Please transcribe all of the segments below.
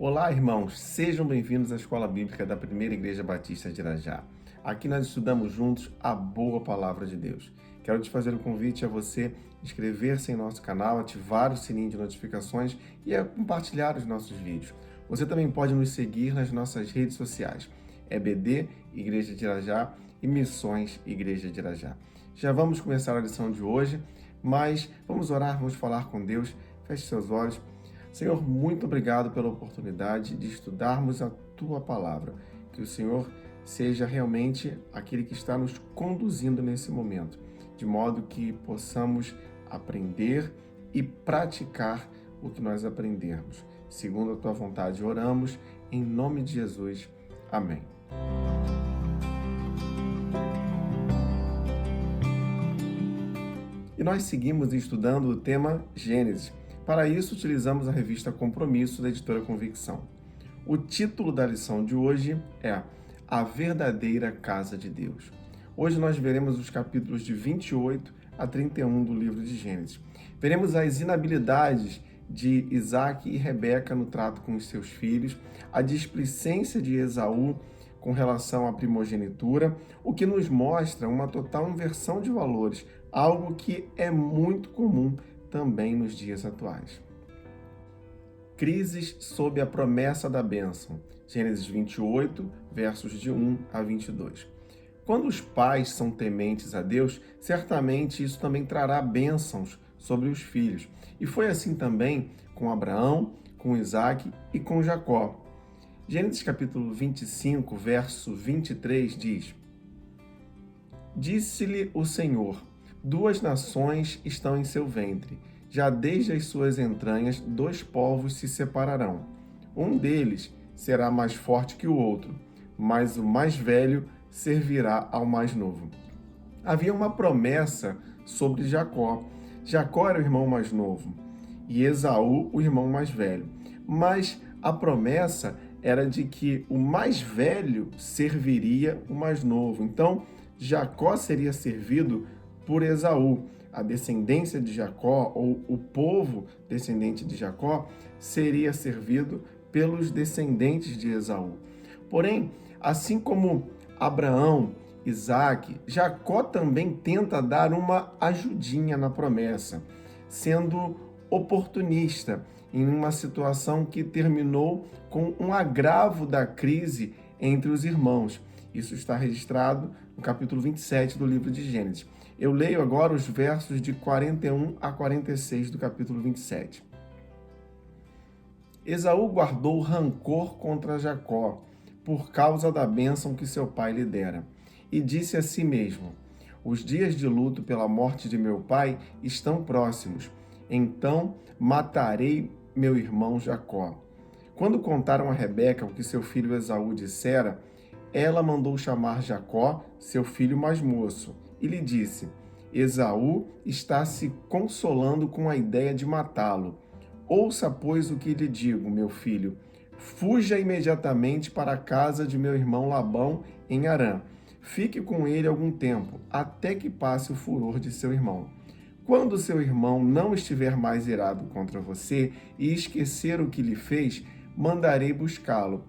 Olá, irmãos, sejam bem-vindos à Escola Bíblica da Primeira Igreja Batista de Irajá. Aqui nós estudamos juntos a boa palavra de Deus. Quero te fazer um convite a você inscrever-se em nosso canal, ativar o sininho de notificações e a compartilhar os nossos vídeos. Você também pode nos seguir nas nossas redes sociais, EBD, Igreja de Irajá e Missões Igreja de Irajá. Já vamos começar a lição de hoje, mas vamos orar, vamos falar com Deus. Feche seus olhos. Senhor, muito obrigado pela oportunidade de estudarmos a Tua Palavra. Que o Senhor seja realmente aquele que está nos conduzindo nesse momento, de modo que possamos aprender e praticar o que nós aprendermos. Segundo a Tua vontade, oramos, em nome de Jesus. Amém. E nós seguimos estudando o tema Gênesis. Para isso, utilizamos a revista Compromisso, da editora Convicção. O título da lição de hoje é A Verdadeira Casa de Deus. Hoje nós veremos os capítulos de 28 a 31 do livro de Gênesis. Veremos as inabilidades de Isaac e Rebeca no trato com os seus filhos, a displicência de Esaú com relação à primogenitura, o que nos mostra uma total inversão de valores, algo que é muito comum também nos dias atuais. Crises sob a promessa da bênção. Gênesis 28, versos de 1 a 22. Quando os pais são tementes a Deus, certamente isso também trará bênçãos sobre os filhos. E foi assim também com Abraão, com Isaac e com Jacó. Gênesis capítulo 25, verso 23 diz: Disse-lhe o Senhor: 2 nações estão em seu ventre, já desde as suas entranhas 2 povos se separarão. Um deles será mais forte que o outro, mas o mais velho servirá ao mais novo. Havia uma promessa sobre Jacó. Jacó era o irmão mais novo e Esaú o irmão mais velho. Mas a promessa era de que o mais velho serviria o mais novo. Então, Jacó seria servido por Esaú. A descendência de Jacó, ou o povo descendente de Jacó, seria servido pelos descendentes de Esaú. Porém, assim como Abraão, Isaac, Jacó também tenta dar uma ajudinha na promessa, sendo oportunista em uma situação que terminou com um agravo da crise entre os irmãos. Isso está registrado no capítulo 27 do livro de Gênesis. Eu leio agora os versos de 41 a 46 do capítulo 27. Esaú guardou rancor contra Jacó, por causa da bênção que seu pai lhe dera, e disse a si mesmo: Os dias de luto pela morte de meu pai estão próximos, então matarei meu irmão Jacó. Quando contaram a Rebeca o que seu filho Esaú dissera, ela mandou chamar Jacó, seu filho mais moço, e lhe disse: Esaú está se consolando com a ideia de matá-lo. Ouça, pois, o que lhe digo, meu filho. Fuja imediatamente para a casa de meu irmão Labão, em Harã. Fique com ele algum tempo, até que passe o furor de seu irmão. Quando seu irmão não estiver mais irado contra você e esquecer o que lhe fez, mandarei buscá-lo.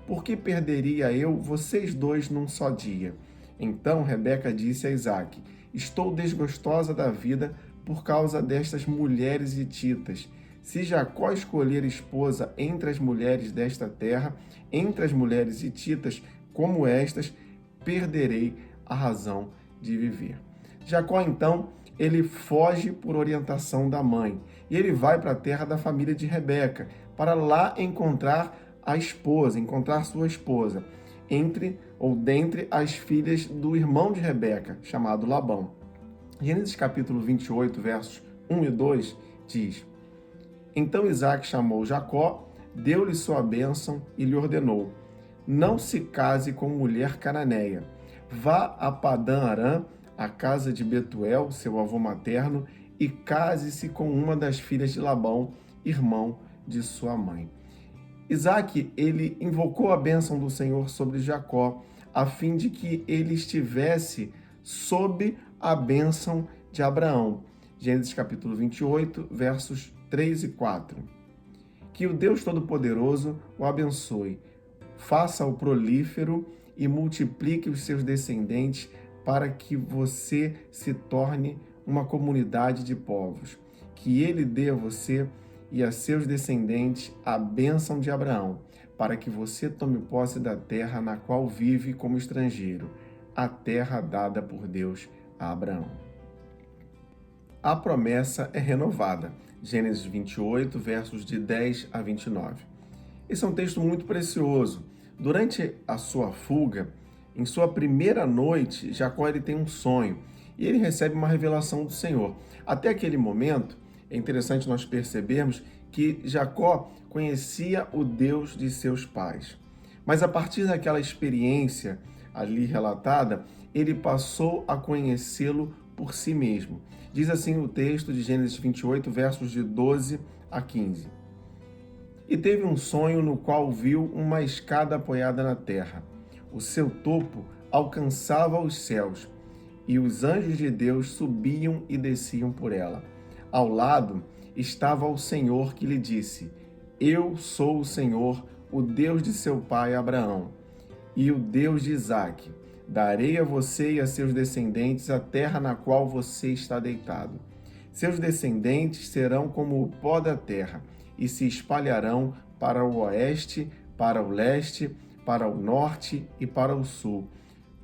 Por que perderia eu vocês dois num só dia? Então Rebeca disse a Isaac: Estou desgostosa da vida por causa destas mulheres hititas. Se Jacó escolher esposa entre as mulheres desta terra, entre as mulheres hititas como estas, perderei a razão de viver. Jacó, então, ele foge por orientação da mãe e ele vai para a terra da família de Rebeca, para lá encontrar a esposa, encontrar sua esposa, dentre as filhas do irmão de Rebeca, chamado Labão. Gênesis capítulo 28, versos 1 e 2, diz: Então Isaac chamou Jacó, deu-lhe sua bênção e lhe ordenou: Não se case com mulher cananeia. Vá a Padã Arã, a casa de Betuel, seu avô materno, e case-se com uma das filhas de Labão, irmão de sua mãe. Isaac, ele invocou a bênção do Senhor sobre Jacó, a fim de que ele estivesse sob a bênção de Abraão. Gênesis capítulo 28, versos 3 e 4. Que o Deus Todo-Poderoso o abençoe, faça-o prolífero e multiplique os seus descendentes para que você se torne uma comunidade de povos. Que ele dê a você e a seus descendentes a bênção de Abraão, para que você tome posse da terra na qual vive como estrangeiro, a terra dada por Deus a Abraão. A promessa é renovada. Gênesis 28, versos de 10 a 29. Esse é um texto muito precioso. Durante a sua fuga, em sua primeira noite, Jacó ele tem um sonho e ele recebe uma revelação do Senhor. Até aquele momento, é interessante nós percebermos que Jacó conhecia o Deus de seus pais. Mas a partir daquela experiência ali relatada, ele passou a conhecê-lo por si mesmo. Diz assim o texto de Gênesis 28, versos de 12 a 15. E teve um sonho no qual viu uma escada apoiada na terra. O seu topo alcançava os céus, e os anjos de Deus subiam e desciam por ela. Ao lado estava o Senhor que lhe disse: Eu sou o Senhor, o Deus de seu pai Abraão, e o Deus de Isaque. Darei a você e a seus descendentes a terra na qual você está deitado. Seus descendentes serão como o pó da terra, e se espalharão para o oeste, para o leste, para o norte e para o sul.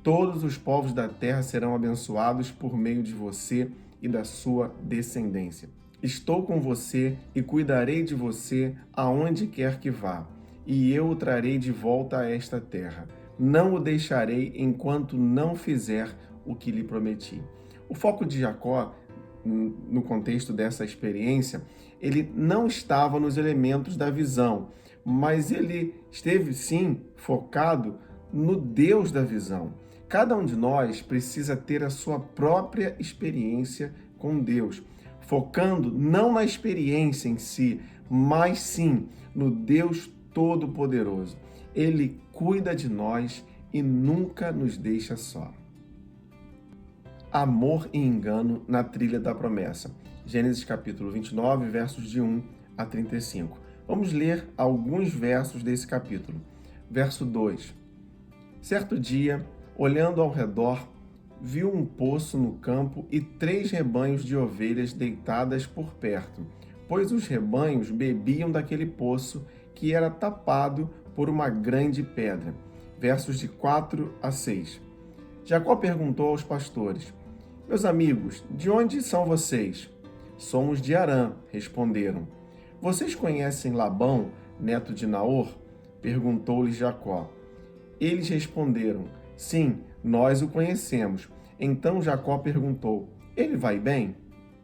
Todos os povos da terra serão abençoados por meio de você e da sua descendência. Estou com você e cuidarei de você aonde quer que vá, e eu o trarei de volta a esta terra. Não o deixarei enquanto não fizer o que lhe prometi. O foco de Jacó, no contexto dessa experiência, ele não estava nos elementos da visão, mas ele esteve sim focado no Deus da visão. Cada um de nós precisa ter a sua própria experiência com Deus, focando não na experiência em si, mas sim no Deus Todo-Poderoso. Ele cuida de nós e nunca nos deixa só. Amor e engano na trilha da promessa. Gênesis capítulo 29, versos de 1 a 35. Vamos ler alguns versos desse capítulo. Verso 2. Certo dia, olhando ao redor, viu um poço no campo e 3 rebanhos de ovelhas deitadas por perto, pois os rebanhos bebiam daquele poço que era tapado por uma grande pedra. Versos de 4 a 6. Jacó perguntou aos pastores: Meus amigos, de onde são vocês? Somos de Harã, responderam. Vocês conhecem Labão, neto de Naor? Perguntou-lhes Jacó. Eles responderam: Sim, nós o conhecemos. Então Jacó perguntou: Ele vai bem?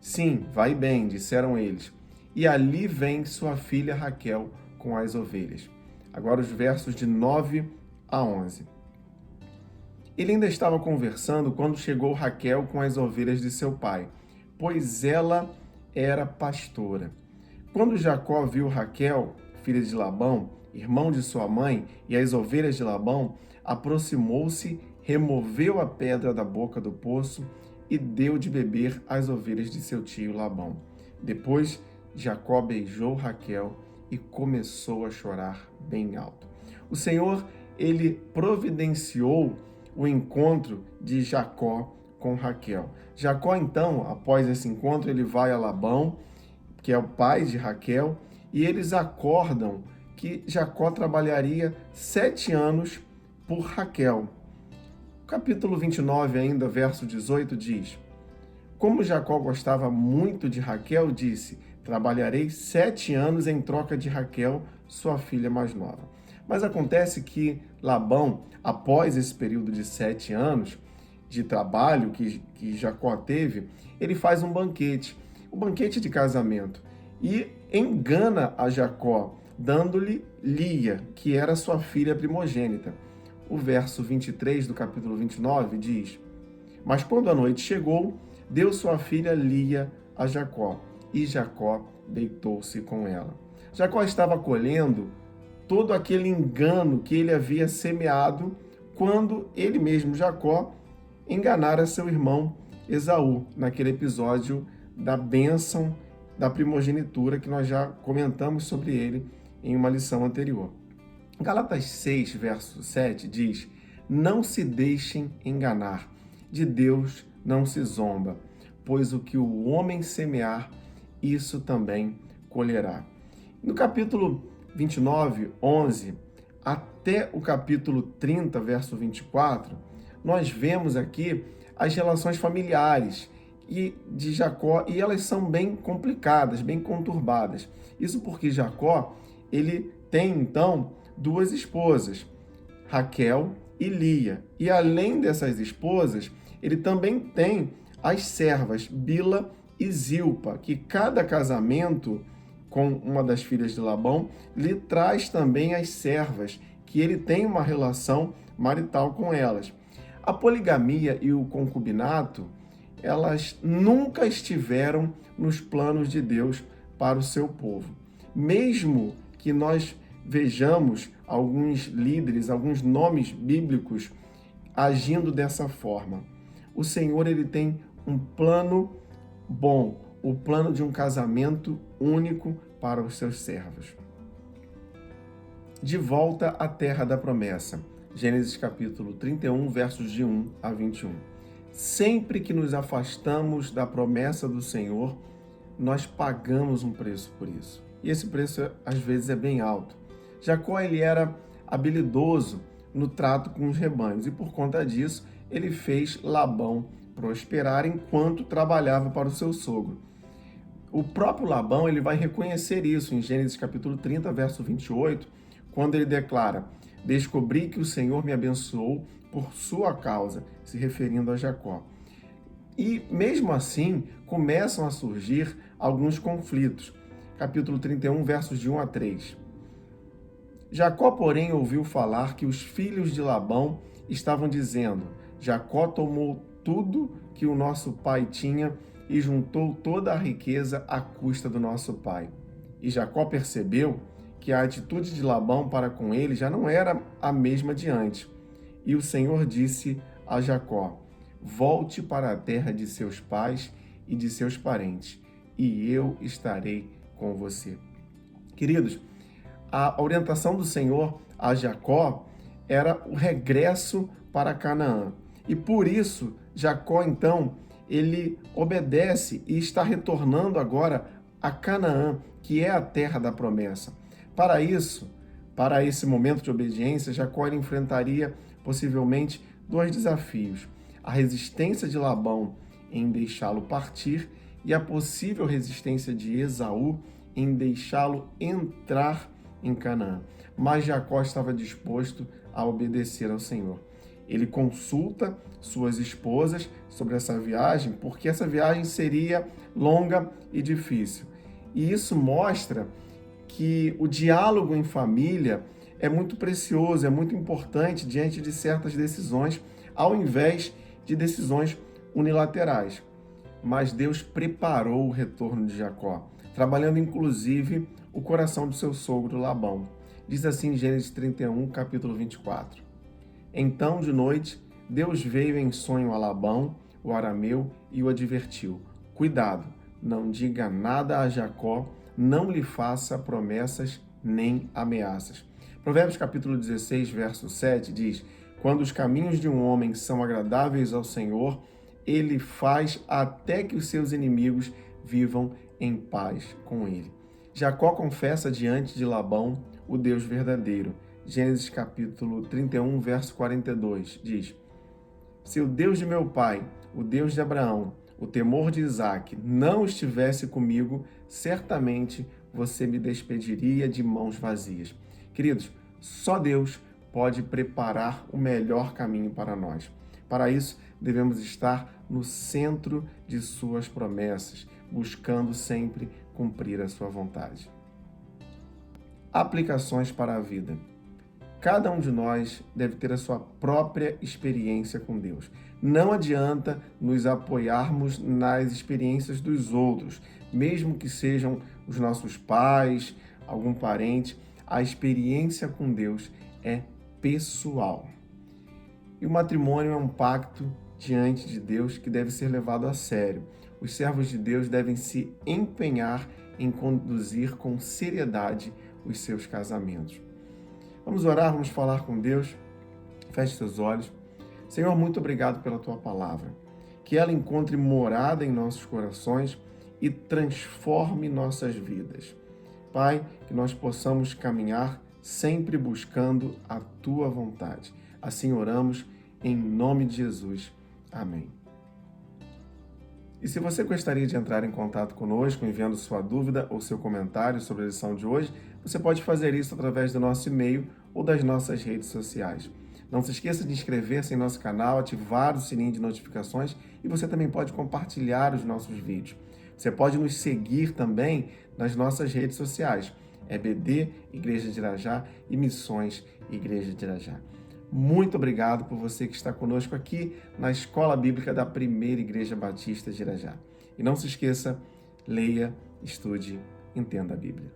Sim, vai bem, disseram eles. E ali vem sua filha Raquel com as ovelhas. Agora os versos de 9 a 11. Ele ainda estava conversando quando chegou Raquel com as ovelhas de seu pai, pois ela era pastora. Quando Jacó viu Raquel, filha de Labão, irmão de sua mãe, e as ovelhas de Labão, aproximou-se, removeu a pedra da boca do poço e deu de beber às ovelhas de seu tio Labão. Depois, Jacó beijou Raquel e começou a chorar bem alto. O Senhor, ele providenciou o encontro de Jacó com Raquel. Jacó, então, após esse encontro, ele vai a Labão, que é o pai de Raquel, e eles acordam que Jacó trabalharia 7 anos por Raquel. Capítulo 29, ainda, verso 18, diz: Como Jacó gostava muito de Raquel, disse: Trabalharei 7 anos em troca de Raquel, sua filha mais nova. Mas acontece que Labão, após esse período de 7 anos de trabalho que Jacó teve, ele faz um banquete de casamento, e engana a Jacó, dando-lhe Lia, que era sua filha primogênita. O verso 23 do capítulo 29 diz: Mas quando a noite chegou, deu sua filha Lia a Jacó, e Jacó deitou-se com ela. Jacó estava colhendo todo aquele engano que ele havia semeado quando ele mesmo, Jacó, enganara seu irmão Esaú, naquele episódio da bênção da primogenitura que nós já comentamos sobre ele em uma lição anterior. Gálatas 6, verso 7 diz: não se deixem enganar, de Deus não se zomba, pois o que o homem semear, isso também colherá. No capítulo 29, 11, até o capítulo 30, verso 24, nós vemos aqui as relações familiares de Jacó, e elas são bem complicadas, bem conturbadas. Isso porque Jacó, ele tem então duas esposas, Raquel e Lia. E além dessas esposas, ele também tem as servas Bila e Zilpa, que cada casamento com uma das filhas de Labão lhe traz também as servas, que ele tem uma relação marital com elas. A poligamia e o concubinato, elas nunca estiveram nos planos de Deus para o seu povo. Mesmo que nós vejamos alguns líderes, alguns nomes bíblicos agindo dessa forma, o Senhor, ele tem um plano bom, o plano de um casamento único para os seus servos. De volta à terra da promessa. Gênesis capítulo 31, versos de 1 a 21. Sempre que nos afastamos da promessa do Senhor, nós pagamos um preço por isso. E esse preço, às vezes, é bem alto. Jacó, ele era habilidoso no trato com os rebanhos, e por conta disso, ele fez Labão prosperar enquanto trabalhava para o seu sogro. O próprio Labão, ele vai reconhecer isso em Gênesis capítulo 30, verso 28, quando ele declara: descobri que o Senhor me abençoou por sua causa, se referindo a Jacó. E mesmo assim, começam a surgir alguns conflitos. Capítulo 31, versos de 1 a 3. Jacó, porém, ouviu falar que os filhos de Labão estavam dizendo: Jacó tomou tudo que o nosso pai tinha e juntou toda a riqueza à custa do nosso pai. E Jacó percebeu que a atitude de Labão para com ele já não era a mesma de antes. E o Senhor disse a Jacó: volte para a terra de seus pais e de seus parentes, e eu estarei com você. Queridos, a orientação do Senhor a Jacó era o regresso para Canaã. E por isso, Jacó, então, ele obedece e está retornando agora a Canaã, que é a terra da promessa. Para isso, para esse momento de obediência, Jacó enfrentaria possivelmente dois desafios: a resistência de Labão em deixá-lo partir e a possível resistência de Esaú em deixá-lo entrar em Canaã. Mas Jacó estava disposto a obedecer ao Senhor. Ele consulta suas esposas sobre essa viagem, porque essa viagem seria longa e difícil. E isso mostra que o diálogo em família é muito precioso, é muito importante diante de certas decisões, ao invés de decisões unilaterais. Mas Deus preparou o retorno de Jacó, trabalhando inclusive o coração do seu sogro Labão. Diz assim em Gênesis 31, capítulo 24. Então, de noite, Deus veio em sonho a Labão, o arameu, e o advertiu: cuidado, não diga nada a Jacó, não lhe faça promessas nem ameaças. Provérbios capítulo 16, verso 7 diz: quando os caminhos de um homem são agradáveis ao Senhor, ele faz até que os seus inimigos vivam em paz com ele. Jacó confessa diante de Labão o Deus verdadeiro. Gênesis capítulo 31, verso 42 diz: se o Deus de meu pai, o Deus de Abraão, o temor de Isaque, não estivesse comigo, certamente você me despediria de mãos vazias. Queridos, só Deus pode preparar o melhor caminho para nós. Para isso, devemos estar no centro de suas promessas, buscando sempre cumprir a sua vontade. Aplicações para a vida. Cada um de nós deve ter a sua própria experiência com Deus. Não adianta nos apoiarmos nas experiências dos outros, mesmo que sejam os nossos pais, algum parente. A experiência com Deus é pessoal. E o matrimônio é um pacto diante de Deus que deve ser levado a sério. Os servos de Deus devem se empenhar em conduzir com seriedade os seus casamentos. Vamos orar, vamos falar com Deus. Feche seus olhos. Senhor, muito obrigado pela tua palavra. Que ela encontre morada em nossos corações e transforme nossas vidas. Pai, que nós possamos caminhar sempre buscando a tua vontade. Assim oramos em nome de Jesus. Amém. E se você gostaria de entrar em contato conosco, enviando sua dúvida ou seu comentário sobre a lição de hoje, você pode fazer isso através do nosso e-mail ou das nossas redes sociais. Não se esqueça de inscrever-se em nosso canal, ativar o sininho de notificações e você também pode compartilhar os nossos vídeos. Você pode nos seguir também nas nossas redes sociais, EBD, Igreja de Irajá e Missões Igreja de Irajá. Muito obrigado por você que está conosco aqui na Escola Bíblica da Primeira Igreja Batista de Irajá. E não se esqueça, leia, estude, entenda a Bíblia.